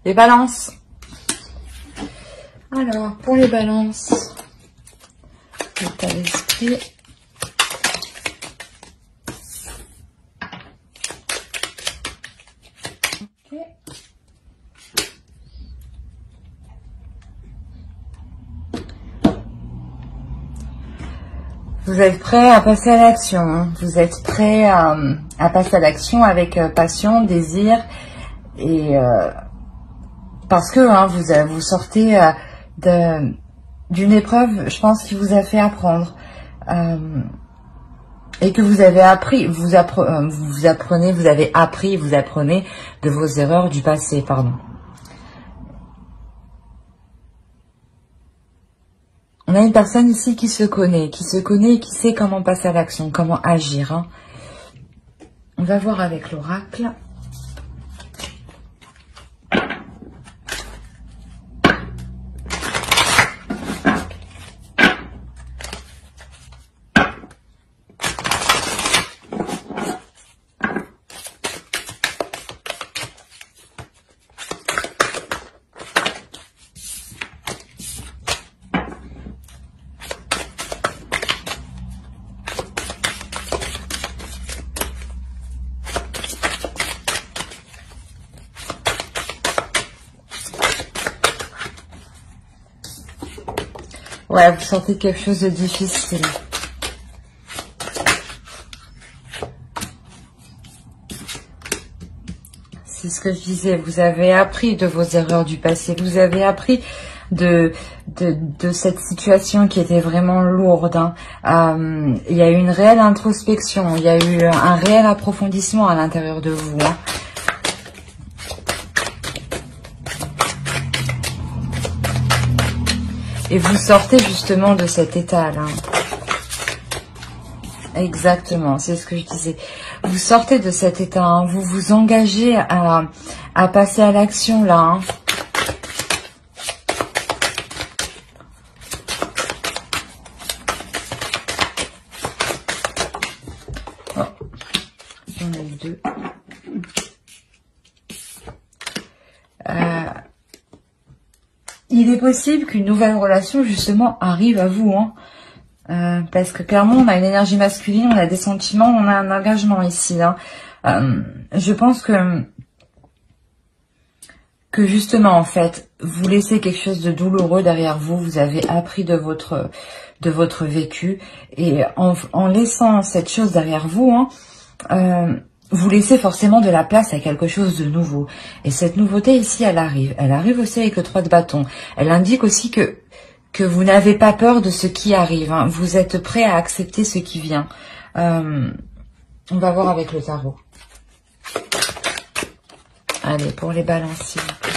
Les balances. Alors, pour les balances, l'état d'esprit. Ok. Vous êtes prêt à passer à l'action. Hein. Vous êtes prêt à passer à l'action avec passion, désir et parce que hein, vous sortez d'une épreuve, je pense, qui vous a fait apprendre et que vous avez appris, vous apprenez de vos erreurs du passé, pardon. On a une personne ici qui se connaît et qui sait comment passer à l'action, comment agir. Hein. On va voir avec l'oracle. Ouais, vous sentez quelque chose de difficile. C'est ce que je disais, vous avez appris de vos erreurs du passé, vous avez appris de cette situation qui était vraiment lourde. Hein. Il y a eu une réelle introspection, il y a eu un réel approfondissement à l'intérieur de vous. Hein. Et vous sortez justement de cet état-là. Exactement, c'est ce que je disais. Vous sortez de cet état, hein. Vous vous engagez à passer à l'action là. Hein. Oh, j'en ai eu deux. Il est possible qu'une nouvelle relation, justement, arrive à vous. Hein. Parce que clairement, on a une énergie masculine, on a des sentiments, on a un engagement ici. Hein. Je pense que justement, en fait, vous laissez quelque chose de douloureux derrière vous. Vous avez appris de votre vécu. Et en laissant cette chose derrière vous, hein, vous laissez forcément de la place à quelque chose de nouveau. Et cette nouveauté ici, elle arrive. Elle arrive aussi avec le 3 de bâton. Elle indique aussi que vous n'avez pas peur de ce qui arrive. Hein. Vous êtes prêt à accepter ce qui vient. On va voir avec le tarot. Allez, pour les balances, s'il vous plaît.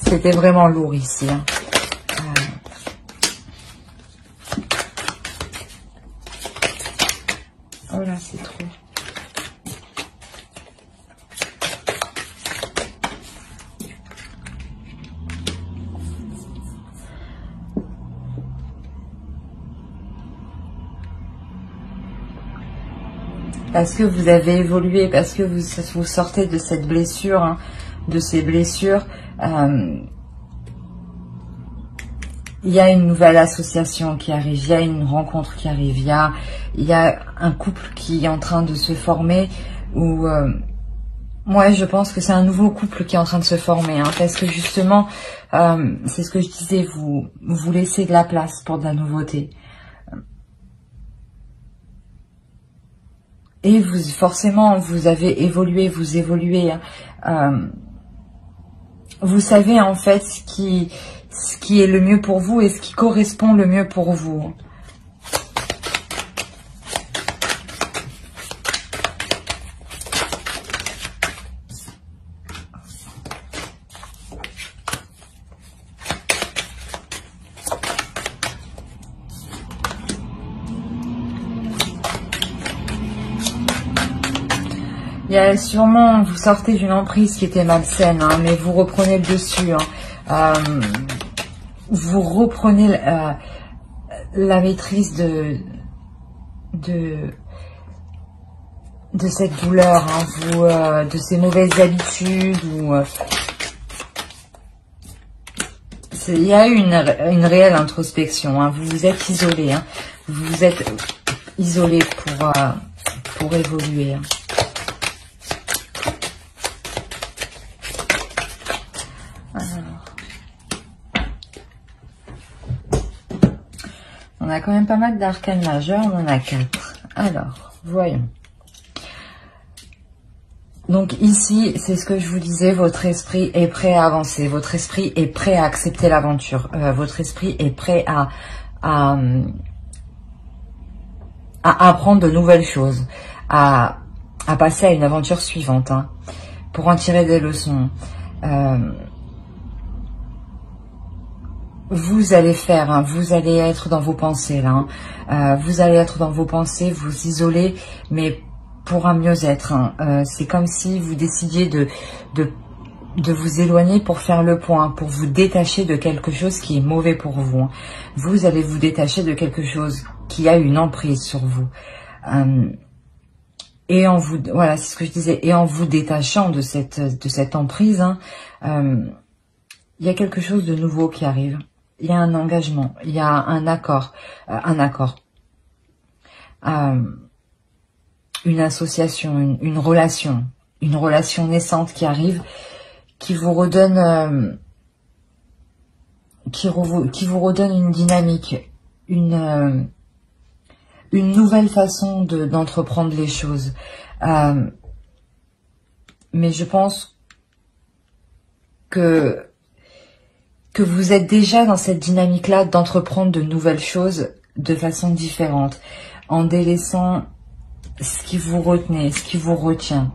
C'était vraiment lourd ici. Hein. Oh là, c'est trop. Parce que vous avez évolué, parce que vous sortez de cette blessure, hein, de ces blessures. Il y a une nouvelle association qui arrive, il y a une rencontre qui arrive, il y a un couple qui est en train de se former, ou moi je pense que c'est un nouveau couple qui est en train de se former, hein, parce que justement, c'est ce que je disais, vous laissez de la place pour de la nouveauté. Et forcément, vous avez évolué, vous évoluez. Hein. Vous savez en fait ce qui est le mieux pour vous et ce qui correspond le mieux pour vous. Il y a sûrement, vous sortez d'une emprise qui était malsaine, hein, mais vous reprenez le dessus. Hein. Vous reprenez la maîtrise de cette douleur, hein, vous, de ces mauvaises habitudes. Ou il y a eu une réelle introspection. Hein, vous vous êtes isolé. Hein, vous vous êtes isolé pour évoluer. Hein. On a quand même pas mal d'arcanes majeures, on en a 4. Alors, voyons. Donc ici, c'est ce que je vous disais, votre esprit est prêt à avancer, votre esprit est prêt à accepter l'aventure, votre esprit est prêt à apprendre de nouvelles choses, à passer à une aventure suivante, hein, pour en tirer des leçons. Vous allez faire, hein, vous allez être dans vos pensées là, hein, vous allez être dans vos pensées, vous isoler, mais pour un mieux-être. Hein. C'est comme si vous décidiez de vous éloigner pour faire le point, pour vous détacher de quelque chose qui est mauvais pour vous. Hein. Vous allez vous détacher de quelque chose qui a une emprise sur vous. Et en vous, voilà, c'est ce que je disais, et en vous détachant de cette emprise, hein, il y a quelque chose de nouveau qui arrive. Il y a un engagement, il y a un accord, une association, une relation naissante qui arrive, qui vous redonne, qui vous redonne une dynamique, une nouvelle façon d'entreprendre les choses. Mais je pense que vous êtes déjà dans cette dynamique-là d'entreprendre de nouvelles choses de façon différente, en délaissant ce qui vous retenait, ce qui vous retient.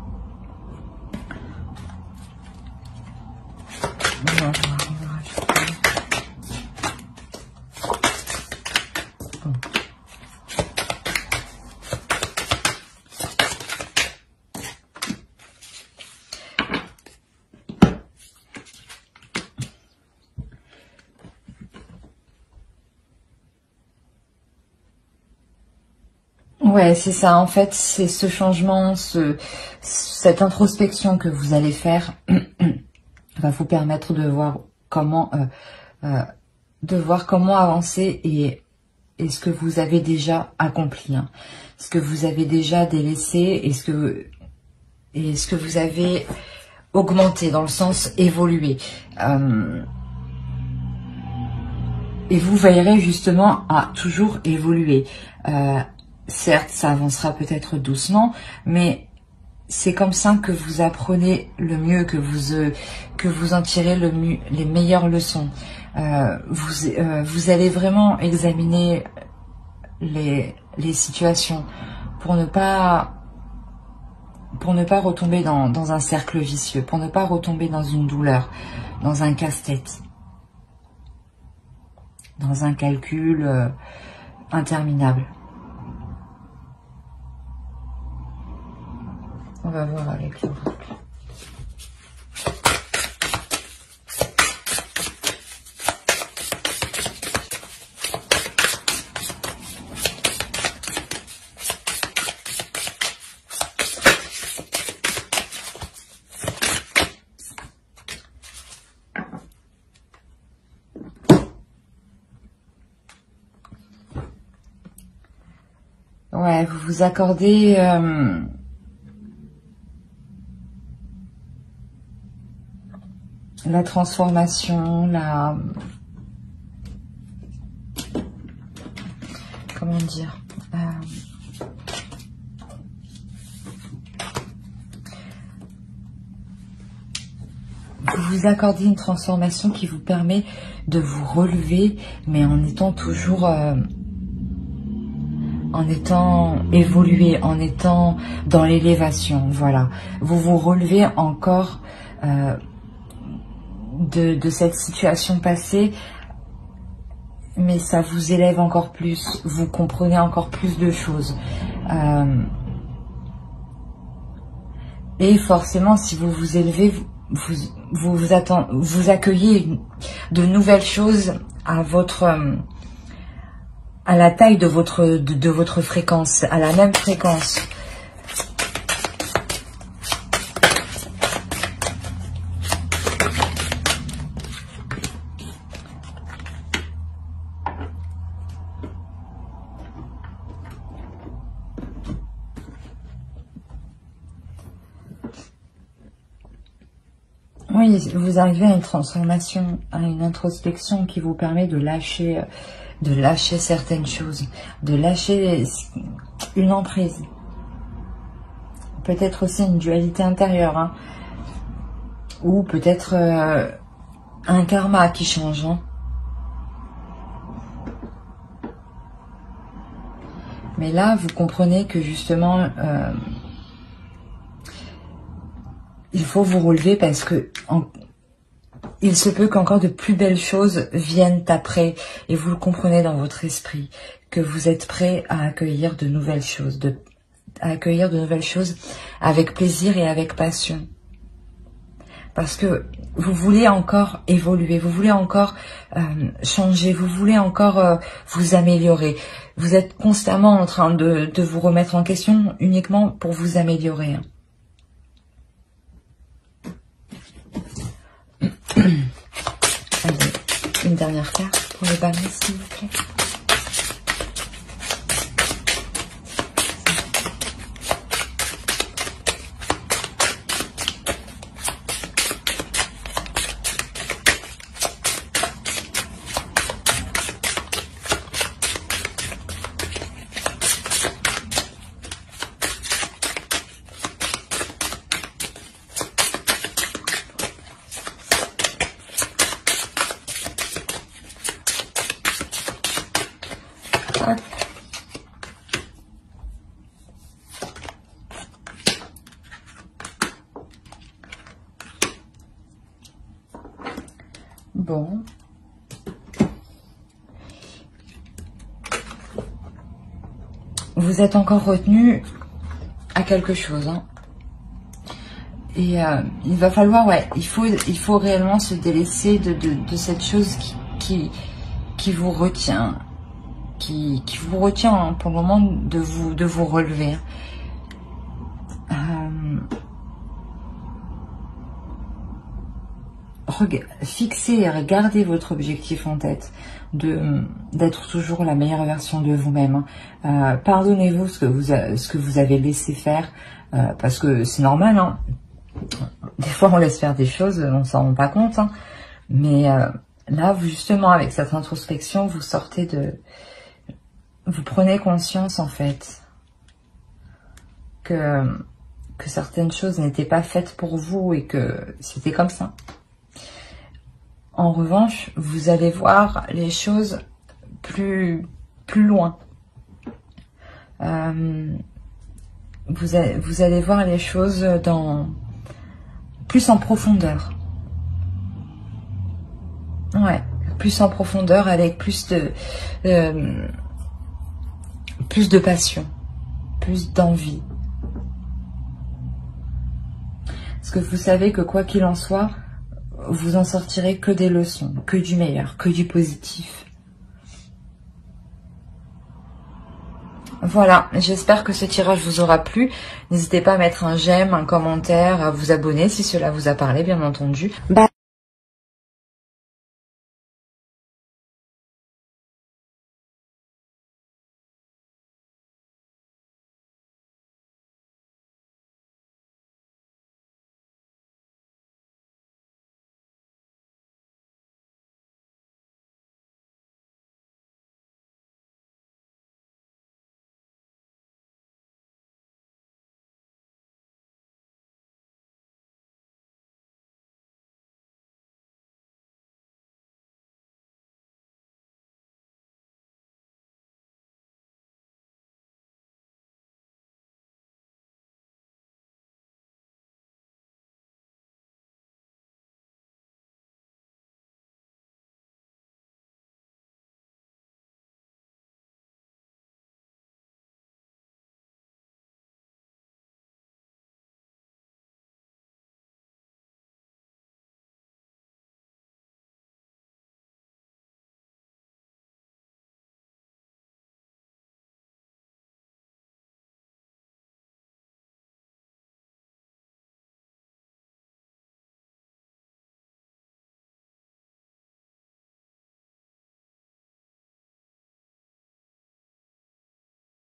Ouais, c'est ça. En fait, c'est ce changement, cette introspection que vous allez faire va vous permettre de voir comment avancer et ce que vous avez déjà accompli, hein, ce que vous avez déjà délaissé et ce que vous avez augmenté dans le sens évolué. Et vous veillerez justement à toujours évoluer. Certes, ça avancera peut-être doucement, mais c'est comme ça que vous apprenez le mieux, que vous en tirez les meilleures leçons. Vous allez vraiment examiner les situations pour ne pas retomber dans un cercle vicieux, pour ne pas retomber dans une douleur, dans un casse-tête, dans un calcul interminable. On va voir avec l'oracle. Ouais, vous vous accordez la transformation, comment dire, vous vous accordez une transformation qui vous permet de vous relever, mais en étant toujours, en étant évolué, en étant dans l'élévation, voilà. Vous vous relevez encore de cette situation passée, mais ça vous élève encore plus, vous comprenez encore plus de choses. Et forcément, si vous vous élevez, vous accueillez de nouvelles choses à à la taille de votre fréquence, à la même fréquence. Oui, vous arrivez à une transformation, à une introspection qui vous permet de lâcher certaines choses, de lâcher une emprise. Peut-être aussi une dualité intérieure, hein, ou peut-être un karma qui change. Hein. Mais là, vous comprenez que justement, il faut vous relever parce que il se peut qu'encore de plus belles choses viennent après. Et vous le comprenez dans votre esprit, que vous êtes prêt à accueillir de nouvelles choses, avec plaisir et avec passion. Parce que vous voulez encore évoluer, vous voulez encore changer, vous voulez encore vous améliorer. Vous êtes constamment en train de vous remettre en question uniquement pour vous améliorer. Hein. Allez, une dernière carte pour le balance, s'il vous plaît. Bon. Vous êtes encore retenu à quelque chose. Hein. Et il va falloir, ouais, il faut réellement se délaisser de cette chose qui vous retient. Qui vous retient hein, pour le moment de vous relever. Fixez et regardez votre objectif en tête, d'être toujours la meilleure version de vous-même. Pardonnez-vous ce que vous avez laissé faire, parce que c'est normal. Hein. Des fois, on laisse faire des choses, on s'en rend pas compte. Hein. Mais là, justement, avec cette introspection, vous prenez conscience en fait que certaines choses n'étaient pas faites pour vous et que c'était comme ça. En revanche, vous allez voir les choses plus loin. Vous allez voir les choses plus en profondeur. Ouais, plus en profondeur avec plus de passion, plus d'envie. Parce que vous savez que quoi qu'il en soit, vous en sortirez que des leçons, que du meilleur, que du positif. Voilà, j'espère que ce tirage vous aura plu. N'hésitez pas à mettre un j'aime, un commentaire, à vous abonner si cela vous a parlé, bien entendu. Bye.